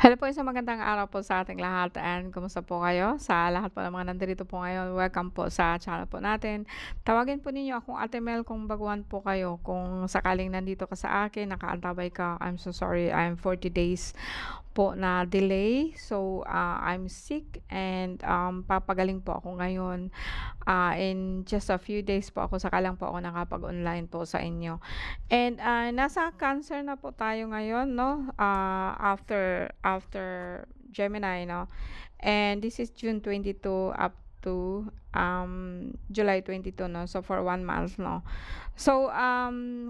Hello po, isang magandang araw po sa ating lahat and kumusta po kayo? Sa lahat po ng mga nandito po ngayon, welcome po sa channel po natin. Tawagin po ninyo akong Ate Mel kung baguhan po kayo. Kung sakaling nandito ka sa akin, nakaantabay ka, I'm so sorry, I'm 40 days po na delay. So, I'm sick and papagaling po ako ngayon. In just a few days po ako, saka lang po ako nakapag-online po sa inyo. And nasa Cancer na po tayo ngayon, no? After Gemini, no? And this is June 22 up to July 22, no? So for 1 month, no? So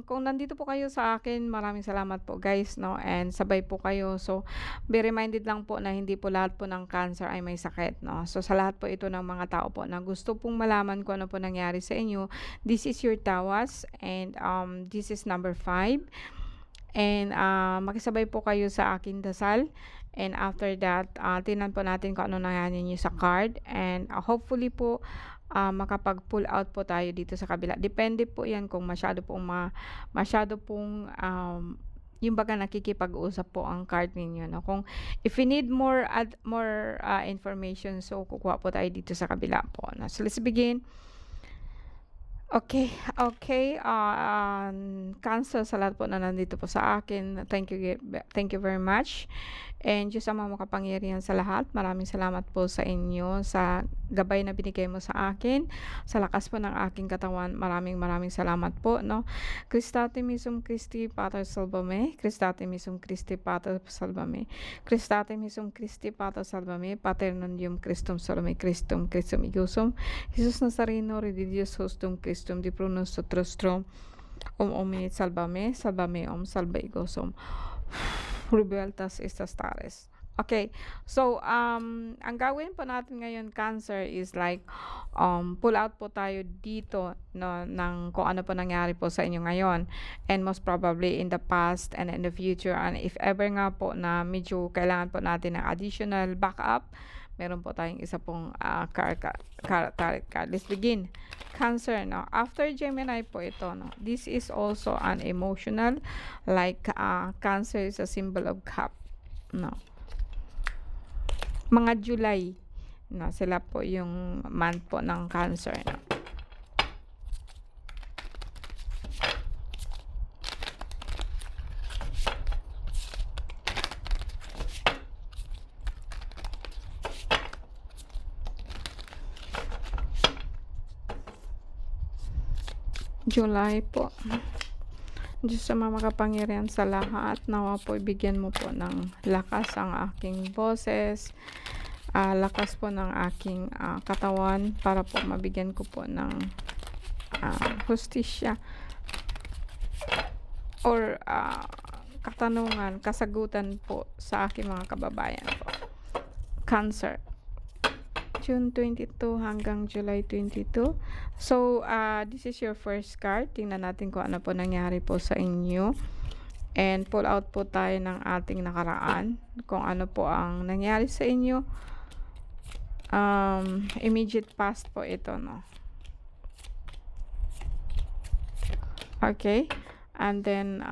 kung nandito po kayo sa akin, maraming salamat po guys, no? And sabay po kayo. So be reminded lang po na hindi po lahat po ng cancer ay may sakit, no? So sa lahat po ito ng mga tao po na gusto pong malaman kung ano po nangyari sa inyo, this is your tawas and this is number 5. And makisabay po kayo sa aking dasal. And after that, tingnan po natin kung ano nangyari niyo sa card. And hopefully po, makapag-pull out po tayo dito sa kabila. Depende po yan kung masyado pong yung baga nakikipag-usap po ang card ninyo. No? Kung if you need more information, so kukuha po tayo dito sa kabila po. No? So let's begin. Okay, okay. Cancel sa lahat po na nandito po sa akin. Thank you very much. And Diyos Ama makapangyarihan sa lahat, maraming salamat po sa inyo sa gabay na binigay mo sa akin, sa lakas po ng aking katawan. Maraming salamat po, no. Christate misum Christi Pater salvame, Christate misum Christi Pater salvame, Christate misum Christi Pater salvame, Pater non Deum Christum salvame, Christum igusum, Jesus Nazareno Redidius hostum Christum di pro nosotros trom, omni salvame, salva igusum. Revueltas estas tares. Okay. So, ang gawin po natin ngayon, Cancer, is like, pull out po tayo dito, no, ng kung ano po nangyari po sa inyo ngayon. And most probably in the past and in the future. And if ever nga po na medyo kailangan po natin ng additional backup, meron po tayong isa pong tarot card. Let's begin. Cancer, no? After Gemini po ito, no? This is also an emotional, like Cancer is a symbol of cup, no? Mga July, no? Sila po yung month po ng Cancer, no? July po. Diyos sa makapangyarihan sa lahat, nawa po ibigyan mo po ng lakas ang aking boses, lakas po ng aking katawan para po mabigyan ko po ng hustisya or katanungan, kasagutan po sa aking mga kababayan po. Cancer. June 22 hanggang July 22. So, this is your first card. Tingnan natin kung ano po nangyari po sa inyo. And pull out po tayo ng ating nakaraan. Kung ano po ang nangyari sa inyo. Immediate past po ito, no? Okay. And then,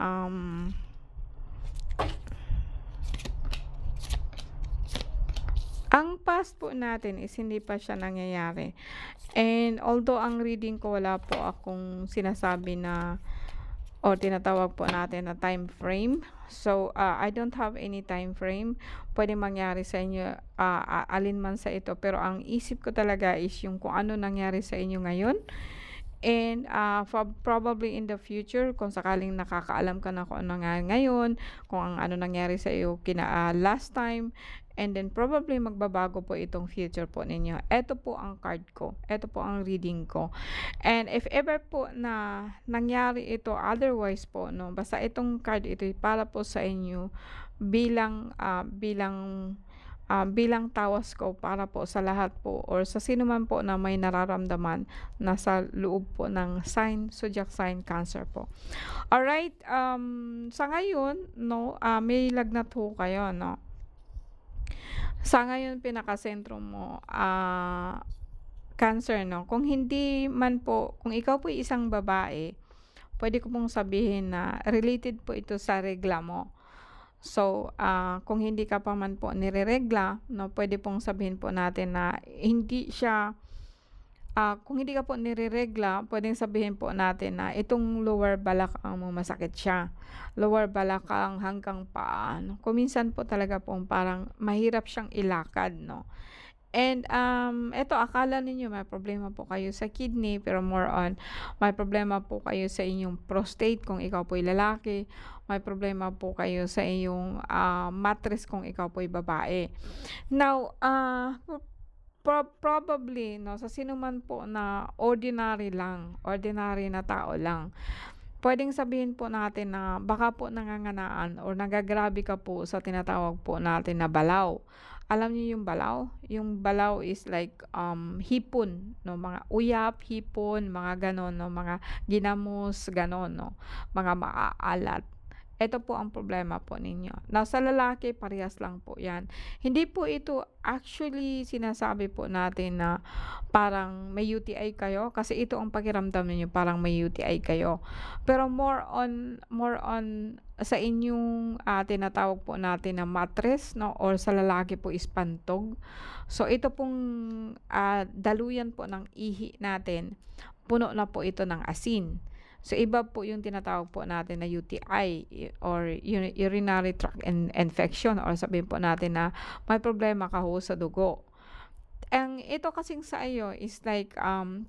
ang past po natin is hindi pa siya nangyayari. And although ang reading ko wala po akong sinasabi na o tinatawag po natin na time frame. So, I don't have any time frame. Pwede mangyari sa inyo alinman sa ito. Pero ang isip ko talaga is yung kung ano nangyari sa inyo ngayon. And probably in the future, kung sakaling nakakaalam ka na kung ano nangyari ngayon, kung ano nangyari sa iyo last time, and then probably magbabago po itong future po ninyo. Ito po ang card ko. Ito po ang reading ko. And if ever po na nangyari ito otherwise po, no, basta itong card ito para po sa inyo bilang tawas ko para po sa lahat po or sa sino man po na may nararamdaman nasa loob po ng zodiac sign Cancer po. Alright, sa ngayon, no, may lagnat ho kayo, no. Sa ngayon, pinakasentro mo, Cancer, no. Kung hindi man po, kung ikaw po isang babae, pwede ko pong sabihin na related po ito sa regla mo. So, kung hindi ka pa man po nireregla 'no, puwede pong sabihin po natin na hindi siya, kung hindi ka po nireregla, puwedeng sabihin po natin na itong lower balakang mo masakit siya. Lower balakang hanggang paa 'no, kung minsan po talaga pong parang mahirap siyang ilakad 'no. And, eto akala ninyo may problema po kayo sa kidney, pero more on may problema po kayo sa inyong prostate kung ikaw po'y lalaki, may problema po kayo sa iyong, mattress kung ikaw po'y babae. Now, probably 'no, sa sino man po na ordinary lang, ordinary na tao lang, puwedeng sabihin po natin na baka po nanganganaan or nagagrabe ka po sa tinatawag po natin na balaw. Alam niyo yung balaw? Yung balaw is like, hipon 'no, mga uyap, hipon, mga gano'n 'no, mga ginamos, gano'n 'no, mga maaalat. Ito po ang problema po ninyo. Now sa lalaki parehas lang po 'yan. Hindi po ito actually sinasabi po natin na parang may UTI kayo, kasi ito ang pakiramdam ninyo parang may UTI kayo. Pero more on sa inyong, tinatawag po natin na mattress 'no, or sa lalaki po is pantog. So ito pong, daluyan po ng ihi natin, puno na po ito ng asin. So iba po yung tinatawag po natin na UTI or urinary tract infection, or sabihin po natin na may problema ka ho sa dugo. Ang ito kasing sa iyo is like,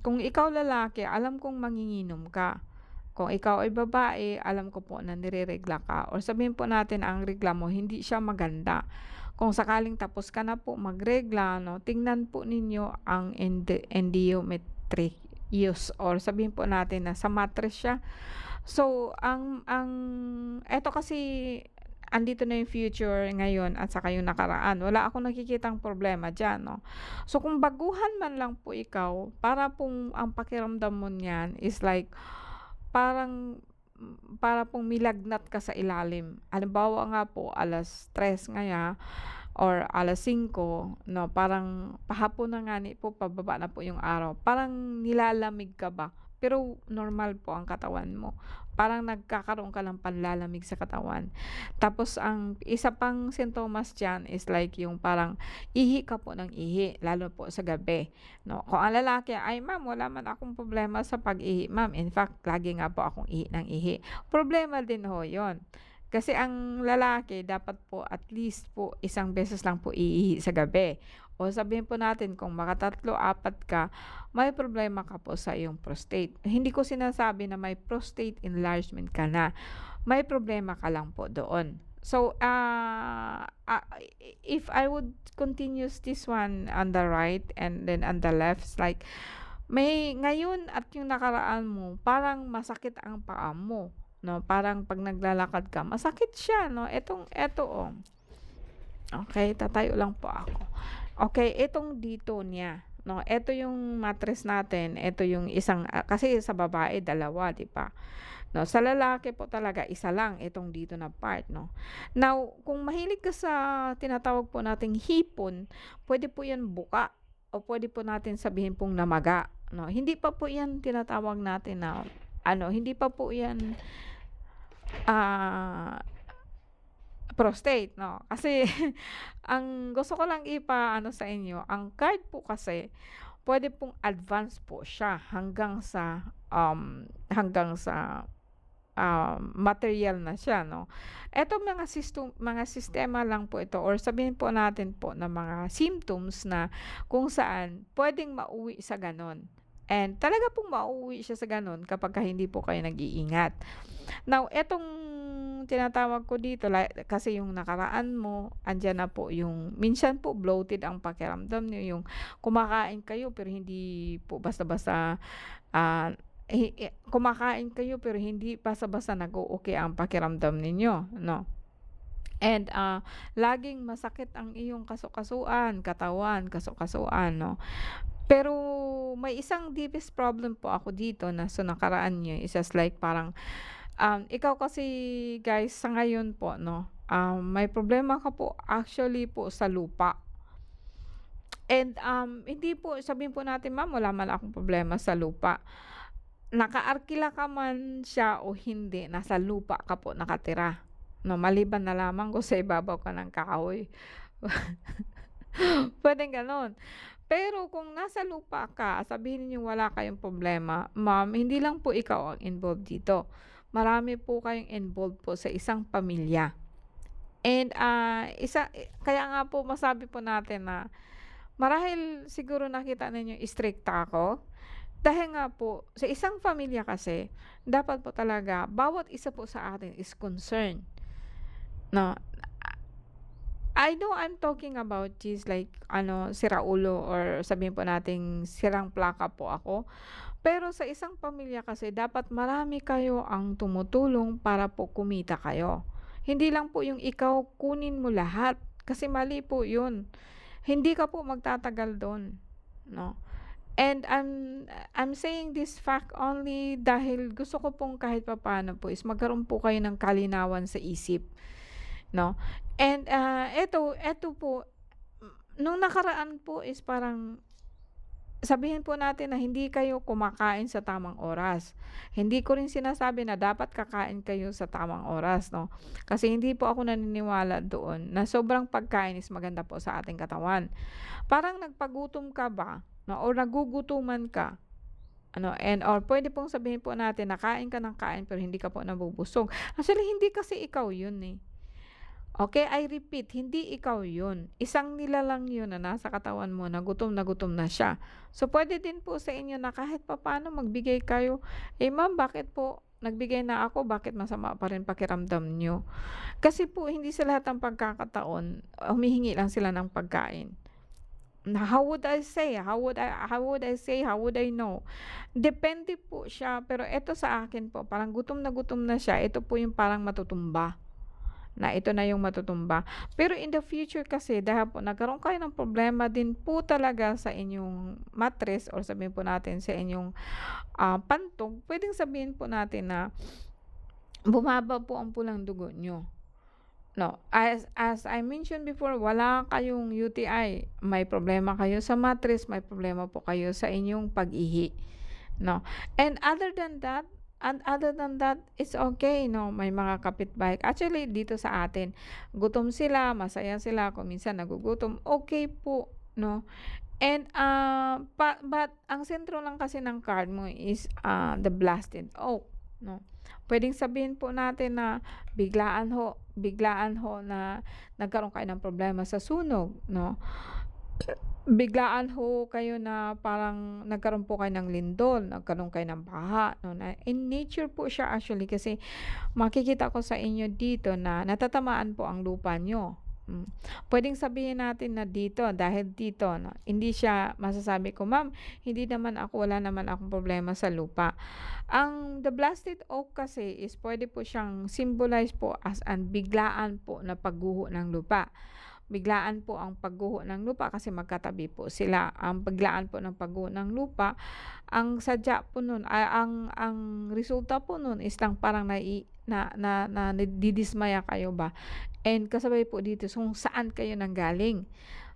kung ikaw lalaki, alam kong manginginom ka. Kung ikaw ay babae, alam ko po na nireregla ka, or sabihin po natin ang regla mo hindi siya maganda. Kung sakaling tapos ka na po magregla 'no, tingnan po ninyo ang endometriosis, or sabihin po natin na sa mattress siya. So, ang eto kasi andito na yung future ngayon at saka yung nakaraan. Wala akong nakikitang problema diyan 'no. So, kung baguhan man lang po ikaw, para pong ang pakiramdam mo niyan is like parang, para pong milagnat ka sa ilalim. Halimbawa nga po 3:00 ngaya or 5:00 'no, parang pahapon na nga ni po, pababa na po yung araw. Parang nilalamig ka ba, pero normal po ang katawan mo. Parang nagkakaroon ka ng panlalamig sa katawan. Tapos ang isa pang sintomas diyan is like yung parang ihi ka po ng ihi, lalo po sa gabi 'no. Kung ang lalaki, "Ay ma'am, wala man akong problema sa pag-ihi ma'am, in fact lagi nga po akong ihi ng ihi." Problema din ho 'yun. Kasi ang lalaki dapat po at least po isang beses lang po iihi sa gabi. O sabihin po natin kung maka-3, 4 ka, may problema ka po sa iyong prostate. Hindi ko sinasabi na may prostate enlargement ka na, may problema ka lang po doon. So, if I would continues this one on the right and then on the left, it's like may ngayon at yung nakaraan mo parang masakit ang paa mo 'no, parang 'pag naglalakad ka masakit siya 'no, eto, oh. Okey, tatayo lang po ako. Okey, itong dito niya 'no, eto yung mattress natin, eto yung isang, kasi sa babae dalawa 'di ba? 'No, sa lalaki po talaga isa lang itong dito na part 'no. Now, kung mahilig ka sa tinatawag po nating hipon, puwede po 'yan buka o puwede po natin sabihin pong namaga 'no. Hindi pa po 'yan tinatawag natin na ano, hindi pa po 'yan, ah, prostate 'no. Kasi ang gusto ko lang ipaano sa inyo, ang card po kasi puwede pong advance po siya hanggang sa material na siya 'no. Eto mga sistema lang po ito, or sabihin po natin po na mga symptoms na kung saan puwedeng mauwi sa gano'n. And talaga pong mauuwi siya sa gano'n kapagka hindi po kayo nag-iingat. Now etong tinatawag ko dito kasi yung nakaraan mo, andiyan na po yung minsan po bloated ang pakiramdam niyo, yung kumakain kayo pero hindi po basta-basta, kumakain kayo pero hindi basta-basta nag-o-okey ang pakiramdam ninyo 'no. And, laging masakit ang iyong katawan, kaso-kasuan 'no. Pero may isang deepest problem po ako dito na sa nakaraan niyo, is just like parang, ikaw kasi guys sa ngayon po 'no, may problema ka po actually po sa lupa. And, hindi po sabihin po natin, "Ma'am, wala man akong problema sa lupa." Nakaarkila ka man siya o hindi, nasa lupa ka po nakatira. 'no, maliban na lamang kung sa ibabaw ka ng kahoy. Puwedeng gano'n. Pero kung nasa lupa ka, sabihin ninyong wala kayong problema, ma'am, hindi lang po ikaw ang involved dito. Marami po kayong involved po sa isang pamilya. And, kaya nga po masabi po natin na marahil siguro nakita ninyo istrikta ako, dahil nga po sa isang pamilya kasi dapat po talaga bawat isa po sa atin is concerned, 'no. I know I'm talking about this like sira ulo or sabihin po nating sirang plaka po ako. Pero sa isang pamilya kasi dapat marami kayo ang tumutulong para po kumita kayo. Hindi lang po yung ikaw kunin mo lahat kasi mali po 'yun. Hindi ka po magtatagal do'n, 'no? And I'm saying this fact only dahil gusto ko pong kahit papaano po is magkaroon po kayo ng kalinawan sa isip, 'no? And, eto po, nung nakaraan po is parang sabihin po natin na hindi kayo kumakain sa tamang oras. Hindi ko rin sinasabi na dapat kakain kayo sa tamang oras, 'no? Kasi hindi po ako naniniwala doon na sobrang pagkain is maganda po sa ating katawan. Parang nagpagutom ka ba, 'no, or nagugutuman ka, or puwede pong sabihin po natin na kain ka ng kain pero hindi ka po nabubusog. Actually, hindi kasi ikaw yun, eh. Okay, I repeat, hindi ikaw yun. Isang nilalang yun na nasa katawan mo na gutom na siya. So, pwede din po sa inyo na kahit papaano magbigay kayo, "Eh, ma'am, bakit po nagbigay na ako, bakit masama pa rin pakiramdam niyo?" Kasi po hindi sa lahat ng pagkakataon, humihingi lang sila ng pagkain. Na how would I say? How would I know? Depende po siya, pero eto sa akin po, parang gutom na siya, ito po yung parang matutumba. Na ito na yung matutumba. Pero in the future kasi dahil po nagkaroon kayo ng problema din po talaga sa inyong mattress or sabihin po natin sa inyong, pantog, puwedeng sabihin po natin na bumaba po ang pulang dugo niyo, 'no. As I mentioned before, wala kayong UTI, may problema kayo sa mattress, may problema po kayo sa inyong pag-ihi, 'no. And other than that, it's okay 'no, may mga kapitbahay actually dito sa atin, gutom sila, masaya sila, kung minsan nagugutom, okey po 'no. And, but ang sentro lang kasi ng card mo is, the blasted oak 'no. Puwedeng sabihin po natin na biglaan ho na nagkaroon kayo ng problema sa sunog 'no. Biglaan ho kayo na parang nagkaroon po kayo ng lindol, nagkaroon kayo ng baha 'no, na in nature po siya actually kasi makikita ko sa inyo dito na natatamaan po ang lupa niyo. Puwedeng sabihin natin na dito dahil dito 'no, hindi siya masasabi ko, "Ma'am, hindi naman ako wala naman akong problema sa lupa." The blasted oak kasi is puwede po siyang symbolize po as an biglaan po na pagguho ng lupa. Biglaan po ang pagguho ng lupa kasi magkatabi po sila. Ang biglaan po ng pagguho ng lupa, ang sadya po nun ang resulta po nun is lang parang nadidismaya kayo ba and kasabay po dito kung saan kayo nanggaling.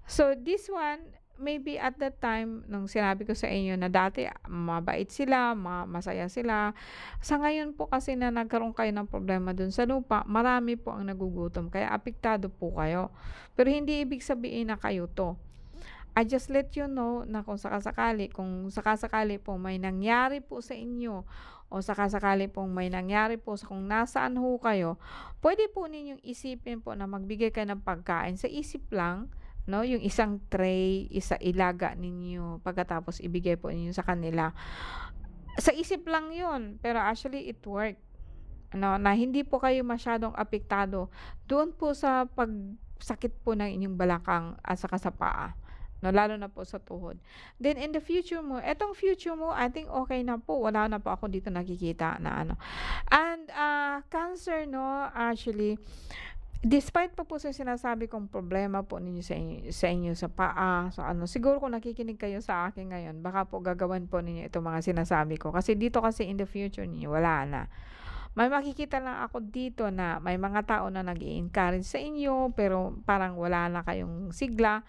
So, this one, maybe at that time nung sinabi ko sa inyo na dati mabait sila, masaya sila. Sa ngayon po kasi na nagkaroon kayo ng problema dun sa lupa, marami po ang nagugutom kaya apektado po kayo. Pero hindi ibig sabihin na kayo 'to. I just let you know na kung sakasakali po may nangyari po sa inyo o sakasakali pong may nangyari po sa kung nasaan ho kayo, puwede po ninyong isipin po na magbigay kayo ng pagkain sa isip lang, 'no, yung isang tray, ilaga ninyo pagkatapos ibigay po ninyo sa kanila. Sa isip lang yun, pero actually it worked, ano, na hindi po kayo masyadong apektado doon po sa pagsakit po ng inyong balakang at saka sa paa, 'no, lalo na po sa tuhod. Then in the future mo, etong future mo I think okay na po, wala na po ako dito nakikita na ano. And, cancer 'no, actually despite pa po sa sinasabi kong problema po ninyo sa inyo sa paa, sa ano, siguro kung nakikinig kayo sa akin ngayon baka po gagawan po ninyo itong mga sinasabi ko. Kasi dito kasi in the future ninyo wala na. May makikita lang ako dito na may mga tao na nag-i-encourage sa inyo pero parang wala na kayong sigla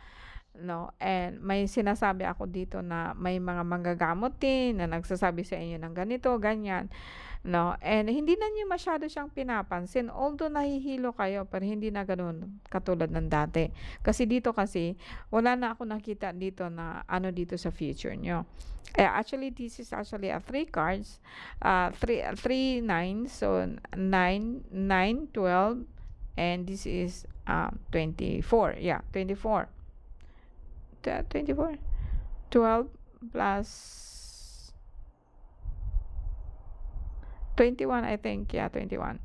no, and may sinasabi ako dito na may mga manggagamot din na nagsasabi sa inyo ng ganito, ganyan. No, and hindi na niyo masyado siyang pinapansin although nahihilo kayo pero hindi na gano'n katulad ng dati. Kasi dito kasi wala na ako nakita dito na ano dito sa future niyo. Actually this is actually a 3 cards, 3 nines, so 9, 9, 12, and this is 24. Yeah, 24. 24. 12 plus 21, I think. Yeah, 21.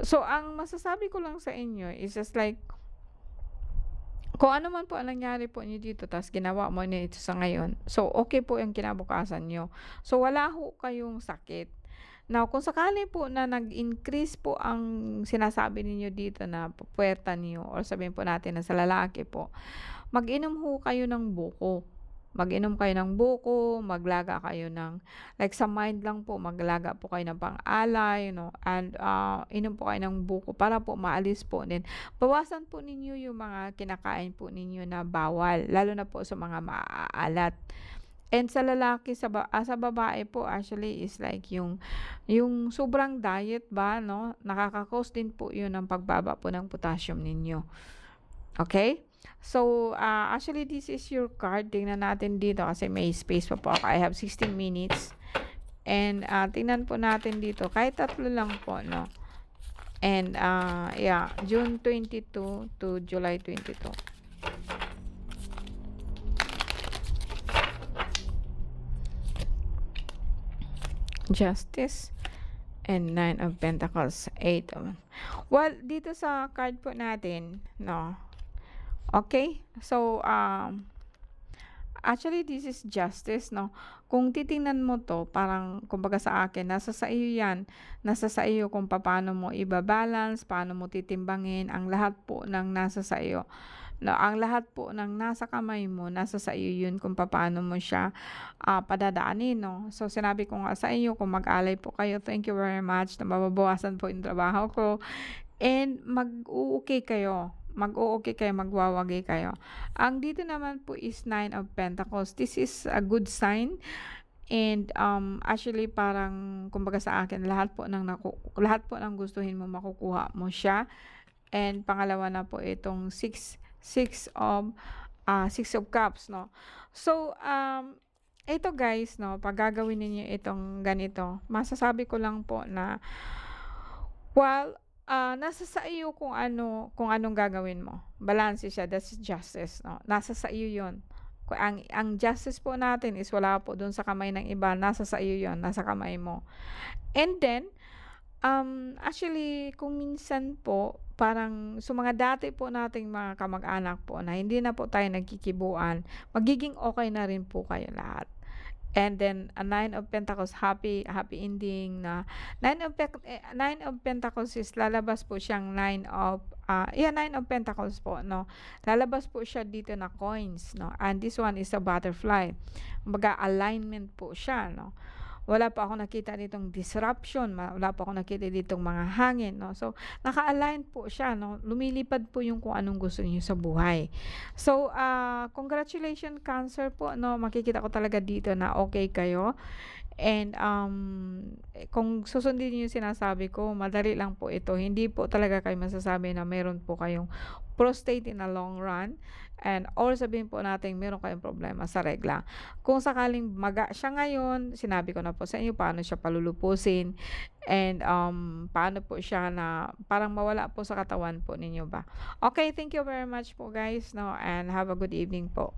So, ang masasabi ko lang sa inyo is just like, kung ano man po ang nangyari po niyo dito, tas ginawa mo na ito sa ngayon, so, okay po yung kinabukasan niyo. So, wala ho kayong sakit. Now, kung sakali po na nag-increase po ang sinasabi ninyo dito na pupuwerta niyo or sabihin po natin na sa lalaki po, mag-inom ho kayo ng buko. Mag-inom kayo ng buko, maglaga kayo ng like sa mind lang po, maglaga po kayo ng pang-alay, and inom po kayo ng buko para po maalis po din. Bawasan po ninyo yung mga kinakain po ninyo na bawal, lalo na po sa mga maaalat. And sa lalaki, sa babae po actually is like yung sobrang diet ba, no? Nakaka-cause din po yun ng pagbaba po ng potassium ninyo. Okay? So, actually, this is your card. Tingnan natin dito kasi may space pa po ako. I have 16 minutes. And, tingnan po natin dito. Kahit tatlo lang po, no? And, yeah, June 22 to July 22. Justice and 9 of Pentacles, 8 of... Well, dito sa card po natin, no? Okay? So, actually, this is justice, no? Kung titingnan mo to, parang, kumbaga sa akin, nasa sa iyo yan. Nasa sa iyo kung paano mo ibabalance, paano mo titimbangin, ang lahat po ng nasa sa iyo. No, ang lahat po ng nasa kamay mo, nasa sa iyo yun kung paano mo siya padadaanin, no? So, sinabi ko nga sa inyo, kung mag-alay po kayo, thank you very much, na mababawasan po yung trabaho ko. And mag-okay kayo. Mag-okay kayo, magwawagi kayo. Ang dito naman po is 9 of Pentacles. This is a good sign. And actually parang kumbaga sa akin lahat po ng gustuhin mo makukuha mo siya. And pangalawa na po itong 6 of cups, no. So ito guys, no, pag gagawin niyo itong ganito, masasabi ko lang po na well, nasa sa iyo kung anong gagawin mo. Balanse siya, that's justice, no? Nasa sa iyo 'yon. Ang justice po natin is wala po doon sa kamay ng iba, nasa sa iyo 'yon, nasa kamay mo. And then, actually, kung minsan po, parang sa mga dati po nating mga kamag-anak po na hindi na po tayo nagkikibuan, magiging okay na rin po kayo lahat. And then, a 9 of Pentacles, happy ending na 9 of Pentacles is lalabas po siyang 9 of Pentacles po, no. Lalabas po siya dito na coins, no. And this one is a butterfly. Kumbaga alignment po siya, no. Wala pa ako nakita ditong disruption, wala pa ako nakita ditong mga hangin, no. So, naka-align po siya, no. Lumilipad po yung kung anong gusto niyo sa buhay. So, congratulations Cancer po, no. Makikita ko talaga dito na okay kayo. And kung susundin niyo yung sinasabi ko, madali lang po ito. Hindi po talaga kayo masasabi na meron po kayong prostate in a long run. And or sabihin po natin meron kayong problema sa regla. Kung sakaling maga siya ngayon, sinabi ko na po sa inyo paano siya palulupusin and paano po siya na parang mawala po sa katawan po ninyo ba. Okay, thank you very much po guys, no, and have a good evening po.